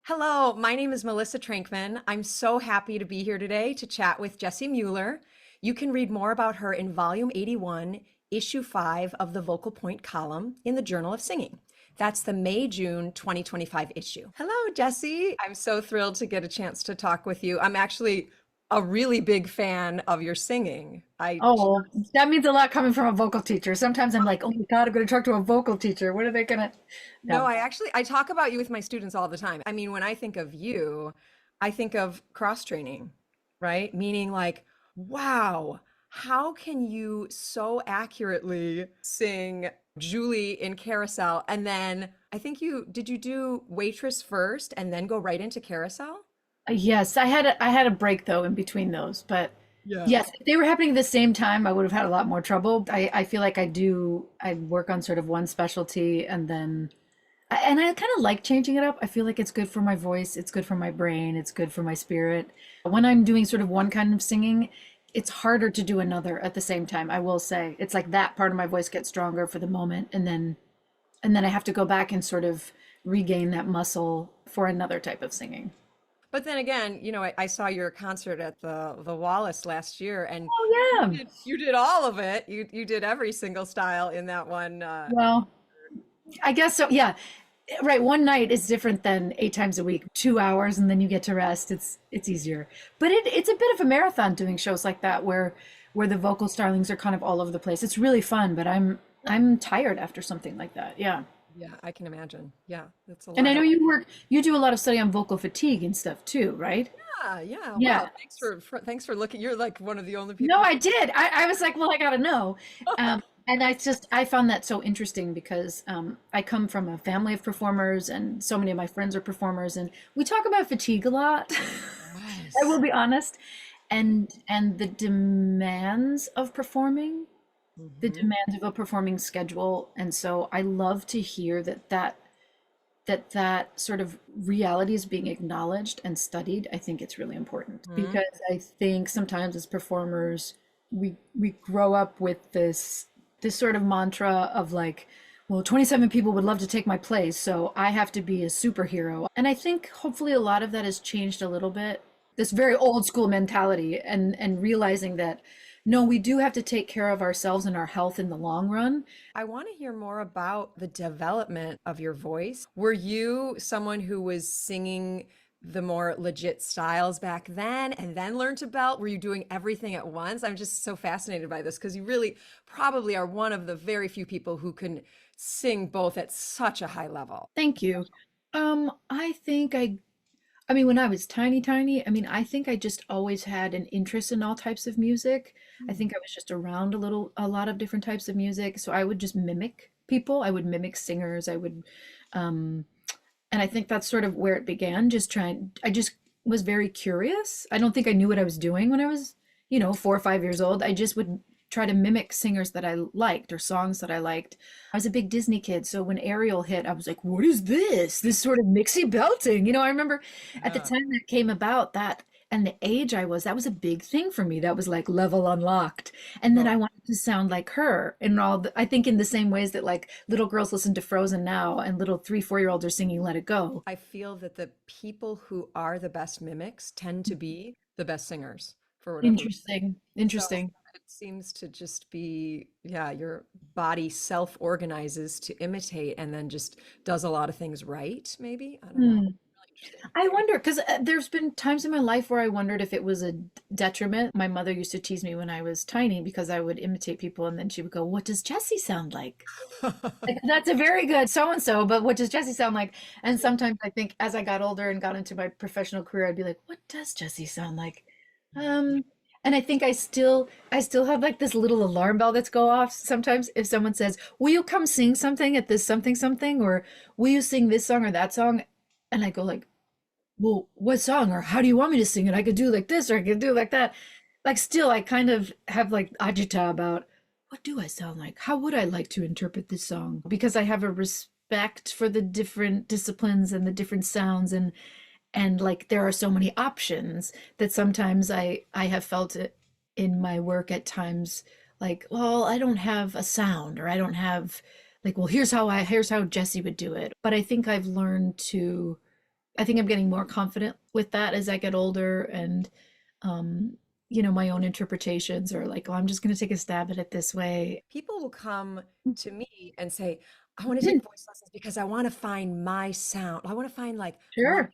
Hello, my name is Melissa Treinkman. I'm so happy to be here today to chat with Jessie Mueller. You can read more about her in Volume 81, Issue 5 of the Vocal Point column in the Journal of Singing. That's the May-June 2025 issue. Hello, Jessie. I'm so thrilled to get a chance to talk with you. I'm actually a really big fan of your singing. Oh, that means a lot coming from a vocal teacher. Sometimes I'm like, oh my God, I'm going to talk to a vocal teacher. What are they going to? No, No. I talk about you with my students all the time. I mean, when I think of you, I think of cross training, right? Meaning like, wow, how can you so accurately sing Julie in Carousel? And then I think did you do Waitress first and then go right into Carousel? Yes, I had a break though in between those, but Yeah. yes, if they were happening at the same time, I would have had a lot more trouble. I feel like I work on sort of one specialty and I kind of like changing it up. I feel like it's good for my voice, it's good for my brain, it's good for my spirit. When I'm doing sort of one kind of singing, it's harder to do another at the same time. I will say it's like that part of my voice gets stronger for the moment, and then I have to go back and sort of regain that muscle for another type of singing. But then again, I saw your concert at the Wallace last year, and Oh yeah. you did all of it. You did every single style in that one. Well, I guess so. Yeah. Right. One night is different than 8 times a week, 2 hours, and then you get to rest. It's easier. But it's a bit of a marathon doing shows like that where the vocal stylings are kind of all over the place. It's really fun, but I'm tired after something like that. Yeah. Yeah, I can imagine. Yeah, that's a And I lot know of. you do a lot of study on vocal fatigue and stuff too, right? Yeah, yeah. Wow. Yeah. Thanks for looking. You're like one of the only No, people. I did. I was like, well, I gotta know. And I found that so interesting because I come from a family of performers and so many of my friends are performers and we talk about fatigue a lot. I Yes. will be honest. And the demands of performing, the Hmm. demands of a performing schedule. And so I love to hear that sort of reality is being acknowledged and studied. I think it's really important Hmm. because I think sometimes as performers we grow up with this sort of mantra of like, well, 27 people would love to take my place, so I have to be a superhero. And I think hopefully a lot of that has changed a little bit. This very old school mentality and realizing that no, we do have to take care of ourselves and our health in the long run. I want to hear more about the development of your voice. Were you someone who was singing the more legit styles back then and then learned to belt? Were you doing everything at once? I'm just so fascinated by this because you really probably are one of the very few people who can sing both at such a high level. Thank you. I think I mean, when I was tiny, tiny, I mean, I think I just always had an interest in all types of music. I think I was just around a lot of different types of music. So I would just mimic people. I would mimic singers. Um, and I think that's sort of where it began. I just was very curious. I don't think I knew what I was doing when I was, 4 or 5 years old. I just would try to mimic singers that I liked or songs that I liked. I was a big Disney kid, so when Ariel hit, I was like, what is this? This sort of mixy belting. I remember at the Yeah. time that came about that and the age I was, that was a big thing for me. That was like level unlocked. And then Oh, I wanted to sound like her and I think in the same ways that like little girls listen to Frozen now and little 3, 4-year-olds are singing Let It Go. I feel that the people who are the best mimics tend to be the best singers for whatever reason. Interesting. So Interesting. it seems to just be, yeah, your body self-organizes to imitate and then just does a lot of things right, maybe. I don't know. Hmm. Really interesting. I wonder because there's been times in my life where I wondered if it was a detriment. My mother used to tease me when I was tiny because I would imitate people and then she would go, "What does Jessie sound like?" Like, that's a very good so and so, but what does Jessie sound like? And sometimes I think as I got older and got into my professional career, I'd be like, "What does Jessie sound like?" Um, and I think I still have like this little alarm bell that's go off sometimes if someone says, "Will you come sing something at this something something?" or "Will you sing this song or that song?" And I go like, well, what song or how do you want me to sing it? I could do like this or I could do like that. Like still I kind of have like agita about what do I sound like? How would I like to interpret this song? Because I have a respect for the different disciplines and the different sounds and like there are so many options that sometimes I have felt it in my work at times like, well, I don't have a sound or I don't have like, well, here's how Jesse would do it. But I think I've learned to I think I'm getting more confident with that as I get older, and um, my own interpretations are like, oh, I'm just going to take a stab at it this way. People will come to me and say, I want to take voice lessons because I want to find my sound. I want to find like my Sure.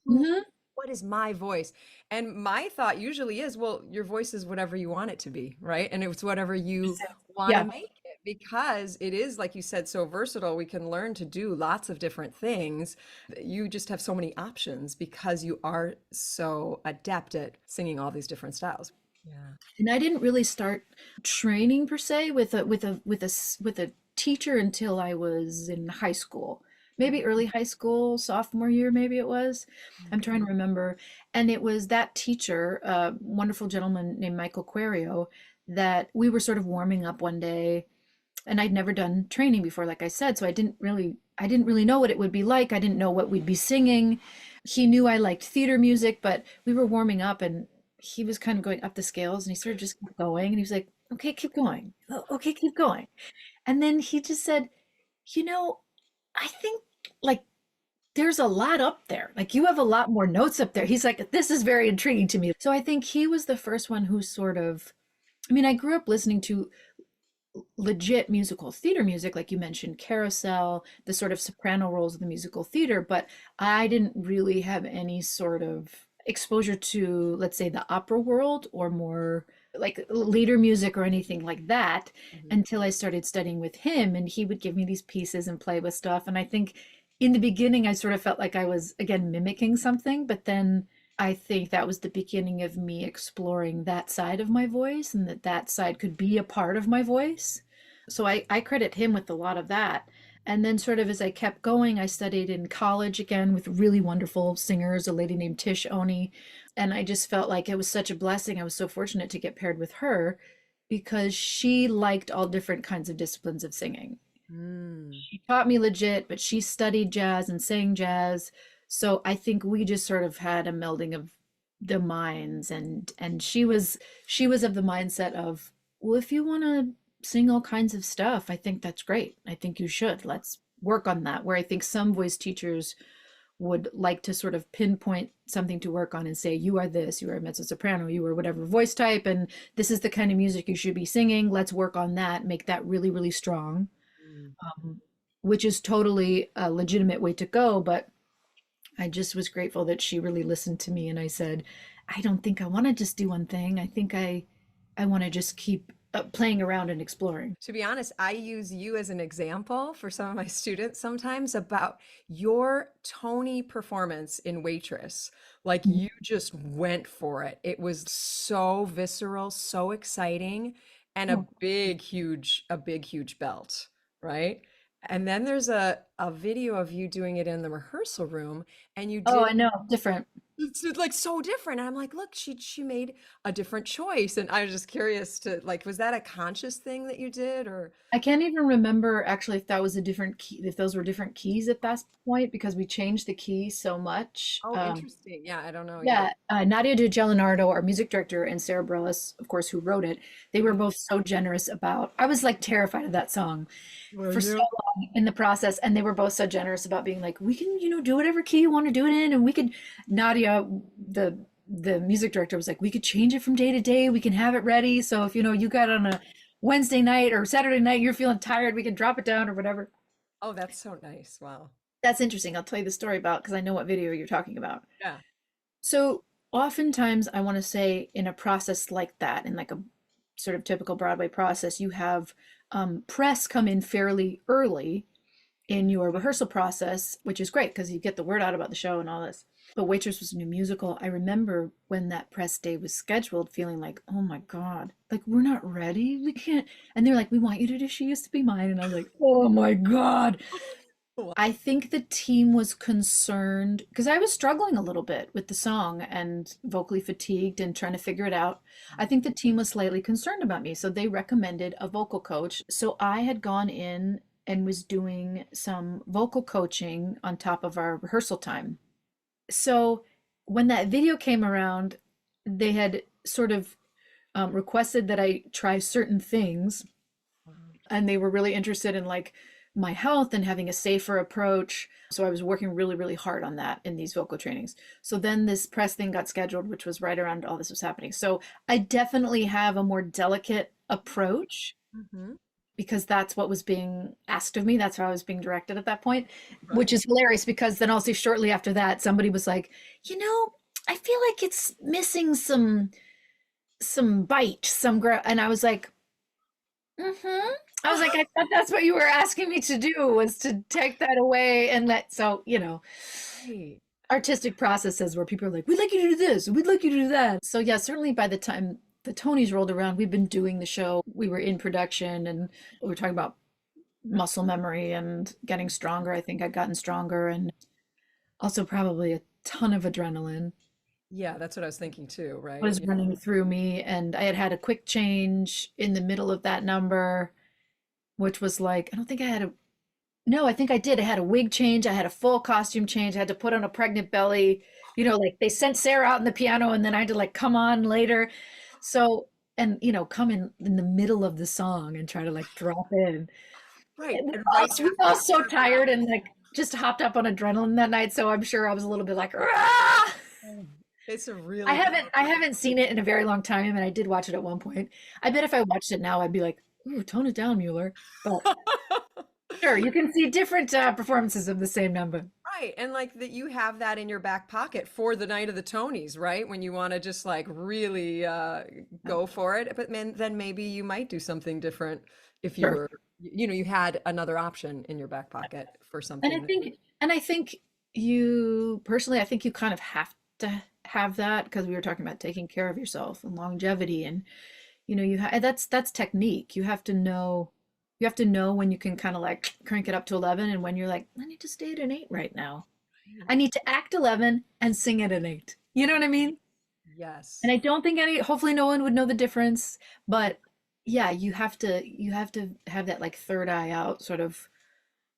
sound. Hmm. What is my voice? And my thought usually is, well, your voice is whatever you want it to be, right? And it's whatever you want to Yeah. make it, because it is, like you said, so versatile. We can learn to do lots of different things. You just have so many options because you are so adept at singing all these different styles. Yeah. And I didn't really start training per se with a teacher until I was in high school. Maybe early high school, sophomore year, maybe it was. I'm trying to remember. And it was that teacher, a wonderful gentleman named Michael 𝘑𝘰𝘶𝘯𝘨, that we were sort of warming up one day, and I'd never done training before, like I said, so I didn't really know what it would be like. I didn't know what we'd be singing. He knew I liked theater music, but we were warming up, and he was kind of going up the scales, and he sort of just kept going, and he was like, okay, keep going. "Oh, okay, keep going." And then he just said, you know, I think, like, there's a lot up there. Like, you have a lot more notes up there. He's like, this is very intriguing to me. So I think he was the first one who sort of, I mean, I grew up listening to legit musical theater music, like you mentioned, carousel, the sort of soprano roles of the musical theater, but I didn't really have any sort of exposure to, let's say, the opera world or more like later music or anything like that Mhm. until I started studying with him. And he would give me these pieces and play with stuff. And I think in the beginning, I sort of felt like I was, again, mimicking something, but then I think that was the beginning of me exploring that side of my voice, and that side could be a part of my voice. So I credit him with a lot of that. And then, sort of as I kept going, I studied in college again with really wonderful singers, a lady named 𝘠𝘪𝘯𝘨𝘪. And I just felt like it was such a blessing. I was so fortunate to get paired with her because she liked all different kinds of disciplines of singing. Mm. She taught me legit, but she studied jazz and sang jazz. So I think we just sort of had a melding of the minds, and she was of the mindset of, well, if you want to sing all kinds of stuff, I think that's great. I think you should. Let's work on that. Where I think some voice teachers would like to sort of pinpoint something to work on and say, you are this, you are a mezzo soprano, you are whatever voice type, and this is the kind of music you should be singing. Let's work on that, make that really, really strong, Mm. which is totally a legitimate way to go. But I just was grateful that she really listened to me, and I said, I don't think I want to just do one thing. I think I want to just keep playing around and exploring. To be honest, I use you as an example for some of my students sometimes about your Tony performance in Waitress. Like, you just went for it. It was so visceral, so exciting, and a big, huge belt, right? And then there's a video of you doing it in the rehearsal room, and you Oh, did I know, different. it's like so different. And I'm like, look, she made a different choice. And I was just curious to like, was that a conscious thing that you did or I can't even remember actually if that was a different key, if those were different keys at that point, because we changed the key so much. oh, interesting. Yeah, I don't know. Yeah. Yeah, Nadia 𝘠𝘪𝘯𝘪, our music director, and Sarah Bareilles, of course, who wrote it, they were both so generous about. I was like terrified of that song Were for so you? long in the process, and they were both so generous about being like, we can, do whatever key you want to do it in, and we could. Nadia, the music director, was like, we could change it from day to day. We can have it ready. So if you got on a Wednesday night or Saturday night, you're feeling tired, we can drop it down or whatever. Oh, that's so nice. Wow. That's interesting. I'll tell you the story about because I know what video you're talking about. Yeah. So oftentimes, I want to say in a process like that, in like a sort of typical Broadway process, you have press come in fairly early in your rehearsal process, which is great because you get the word out about the show and all this. But Waitress was a new musical. I remember when that press day was scheduled, feeling like, oh my God, like we're not ready. We can't. And they're like, we want you to do She Used to Be Mine. And I was like, oh my God. Wow. I think the team was concerned because I was struggling a little bit with the song and vocally fatigued and trying to figure it out. I think the team was slightly concerned about me. So they recommended a vocal coach. So I had gone in and was doing some vocal coaching on top of our rehearsal time. So when that video came around, they had sort of requested that I try certain things, and they were really interested in like my health and having a safer approach. So I was working really, really hard on that in these vocal trainings. So then this press thing got scheduled, which was right around all this was happening. So I definitely have a more delicate approach Mm-hmm. because that's what was being asked of me. That's how I was being directed at that point, which Right. is hilarious because then also shortly after that, somebody was like, I feel like it's missing some bite, and I was like, mm-hmm. I was like, I thought that's what you were asking me to do was to take that away and Right. artistic processes where people are like, we'd like you to do this, we'd like you to do that. So yeah, certainly by the time the Tonys rolled around, we've been doing the show. We were in production and we were talking about muscle memory and getting stronger. I think I'd gotten stronger and also probably a ton of adrenaline Yeah, that's what I was thinking too, right? was running through me. And I had had a quick change in the middle of that number, which was like, I don't think I had a, no, I think I did. I had a wig change. I had a full costume change. I had to put on a pregnant belly. Like they sent Sarah out in the piano and then I had to like come on later. So, and come in the middle of the song and try to like drop in. Right. We And all, right we were all so after tired and like just hopped up on adrenaline that night. So I'm sure I was a little bit like, "Rah!" that, it's a I really haven't I haven't seen it in a very long time, and I did watch it at one point. I bet if I watched it now, I'd be like, "Ooh, tone it down, Mueller." But sure, you can see different performances of the same number. right. And like that you have that in your back pocket for the night of the Tonys, right? When you want to just like really go for it. But then maybe you might do something different if you Sure. were, you had another option in your back pocket for And I something that, think and I think you personally, I think you kind of have to have that because we were talking about taking care of yourself and longevity and that's technique. You have to know when you can kind of like crank it up to 11 and when you're like, I need to stay at an 8 right now. I need to act 11 and sing at an 8. You know what I mean? And yes. I don't think hopefully no one would know the difference, but yeah, you have to have that like third eye out, sort of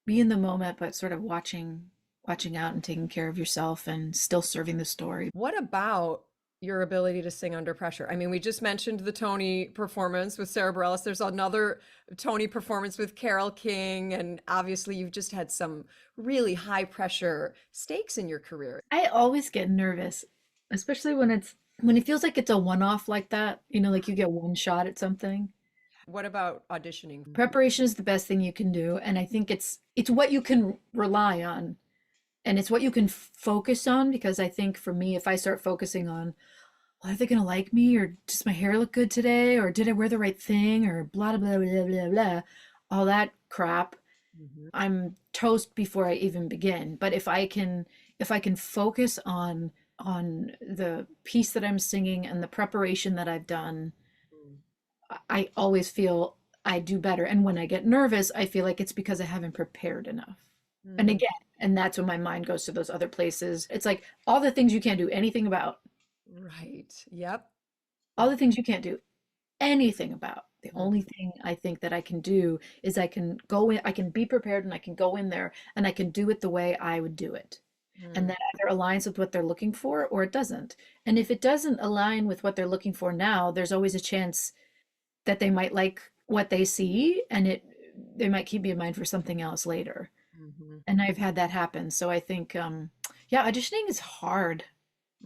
be in the moment, but sort of watching out and taking care of yourself and still serving the story. What about your ability to sing under pressure? I mean, we just mentioned the Tony performance with Sarah Bareilles. There's another Tony performance with Carole King, and obviously you've just had some really high pressure stakes in your career. I always get nervous, especially when it feels like it's a one-off like that, like you get one shot at something. What about auditioning? Preparation is the best thing you can do, and I think it's what you can rely on, and it's what you can focus on because I think for me, if I start focusing on, well, are they gonna like me, or does my hair look good today, or did I wear the right thing, or blah blah blah blah blah blah, all that crap, Mhm. I'm toast before I even begin. But if I can focus on the piece that I'm singing and the preparation that I've done, I always feel I do better. And when I get nervous, I feel like it's because I haven't prepared enough. And Mm, again, and that's when my mind goes to those other places. It's like all the things you can't do anything about, right. Yep. all the things you can't do anything about. The Mhm. only thing I think that I can do is I can go in, I can be prepared and I can go in there and I can do it the way I would do it. And Mm, that either aligns with what they're looking for or it doesn't. And if it doesn't align with what they're looking for now, there's always a chance that they might like what they see and they might keep me in mind for something else later. mhm. And I've had that happen. So I think yeah, auditioning is hard.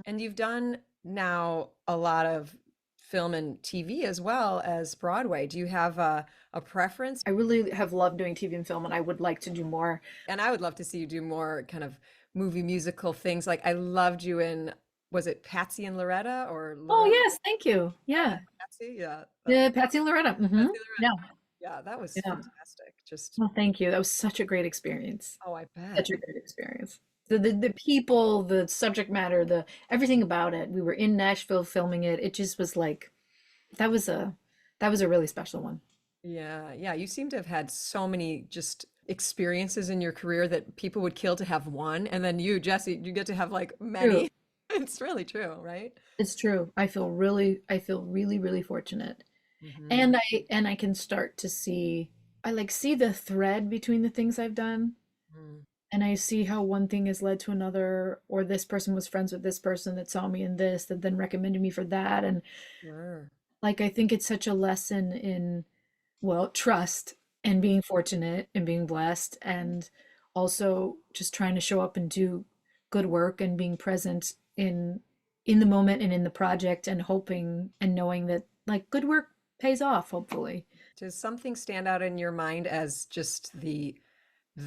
And you've done now a lot of film and TV as well as Broadway. Do you have a preference? I really have loved doing TV and film and I would like to do more. And I would love to see you do more kind of movie musical things. Like I loved you in, was it Patsy and Loretta or Oh Loretta? yes, thank you. Yeah, Yeah. Patsy. Yeah, that Yeah, Patsy and Loretta. Patsy and Yeah. Loretta. Yeah, that was Yeah. fantastic. Just, Well, thank you. That was such a great experience. oh, I bet. Such a great experience. The people, the subject matter, the everything about it. We were in Nashville filming it. It just was like that was a that was a really special one. Yeah, yeah. You seem to have had so many just experiences in your career that people would kill to have one. And then you, Jesse, you get to have like True. many. It's really true, right? It's true. I feel really, really fortunate. Hmm. And I can start to see I like see the thread between the things I've done. And I see how one thing has led to another, or this person was friends with this person that saw me in this, that then recommended me for that. And Sure. like, I think it's such a lesson in, well, trust. and being fortunate and being blessed, and also just trying to show up and do good work and being present in the moment and in the project, and hoping and knowing that like good work pays off, hopefully. Does something stand out in your mind as just the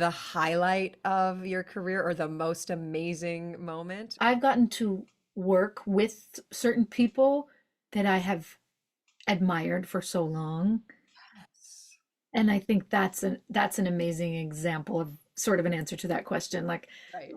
highlight of your career or the most amazing moment? I've gotten to work with certain people that I have admired for so long. Yes. And I think that's an amazing example of sort of an answer to that question. Like Right.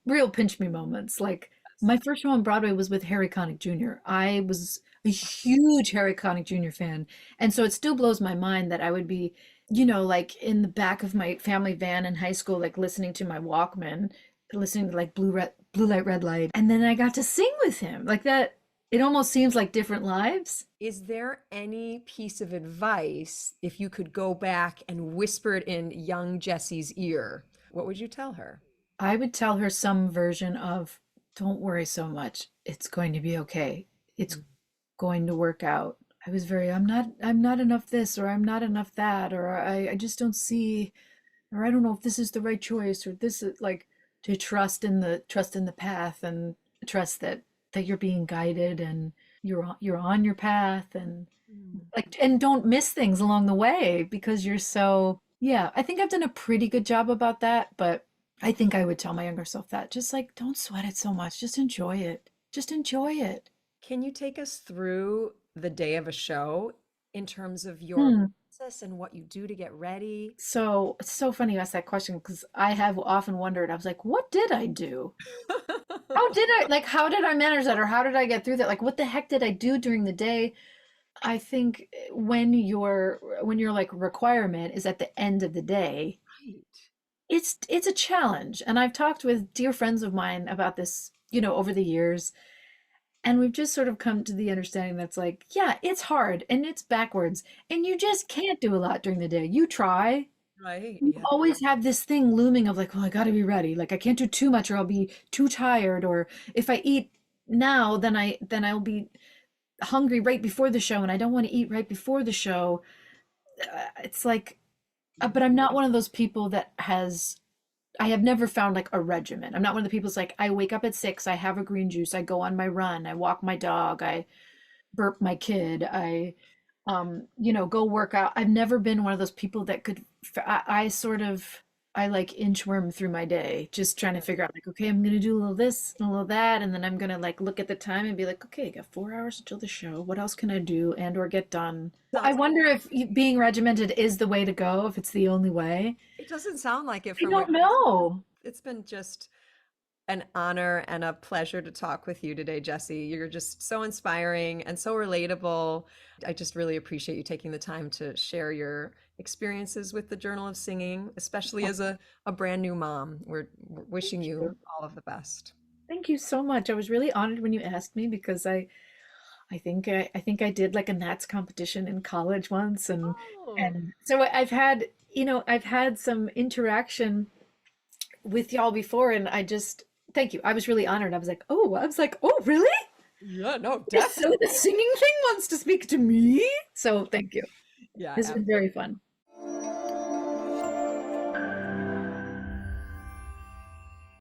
real pinch me moments. Like my first show on Broadway was with Harry Connick Jr. I was a huge Harry Connick Jr. fan. And so it still blows my mind that I would be, like in the back of my family van in high school, like listening to my Walkman, listening to like blue light, red light. And then I got to sing with him. Like that, it almost seems like different lives. Is there any piece of advice, if you could go back and whisper it in young Jessie's ear, what would you tell her? I would tell her some version of, don't worry so much. It's going to be okay. It's going to work out. I'm not enough this, or I'm not enough that, or I just don't see, or I don't know if this is the right choice, or this is like, to trust in the path, and trust that you're being guided, and you're on your path, and Mm. like, and don't miss things along the way because you're so, yeah, I think I've done a pretty good job about that, but I think I would tell my younger self that, just like, don't sweat it so much, just enjoy it, just enjoy it. Can you take us through the day of a show in terms of your Hmm. process and what you do to get ready? So it's so funny you asked that question, because I have often wondered, I was like, what did I do? How did I manage that? Or how did I get through that? Like, what the heck did I do during the day? I think when your like requirement is at the end of the day, Right. it's a challenge. And I've talked with dear friends of mine about this, over the years, and we've just sort of come to the understanding that's like, yeah, it's hard and it's backwards, and you just can't do a lot during the day. You try. Right. You Yeah. always have this thing looming of like, well, I got to be ready. Like I can't do too much or I'll be too tired, or if I eat now, then I'll be hungry right before the show, and I don't want to eat right before the show. It's like, but I'm not one of those people that I have never found like a regimen. I'm not one of the people that's like, I wake up at 6, I have a green juice, I go on my run, I walk my dog, I burp my kid, go work out. I've never been one of those people that could, I sort of, I like inchworm through my day, just trying to figure out like, okay, I'm gonna do a little this and a little that, and then I'm gonna like look at the time and be like, okay, I got 4 hours until the show. What else can I do and or get done? I Sounds wonder if being regimented is the way to go, if it's the only way. It doesn't sound like it I from what don't you're saying. know. It's been just an honor and a pleasure to talk with you today, Jessie. You're just so inspiring and so relatable. I just really appreciate you taking the time to share your experiences with the Journal of Singing, especially as a brand new mom. We're wishing Thank you you. all of the best. Thank you so much. I was really honored when you asked me, because I think I did like a Nats competition in college once, and Oh, and so I've had some interaction with y'all before, and I just, thank you. I was really honored. I was like, oh, really? yeah, no, So definitely. the singing thing wants to speak to me? So thank you. Yeah, This has been very fun.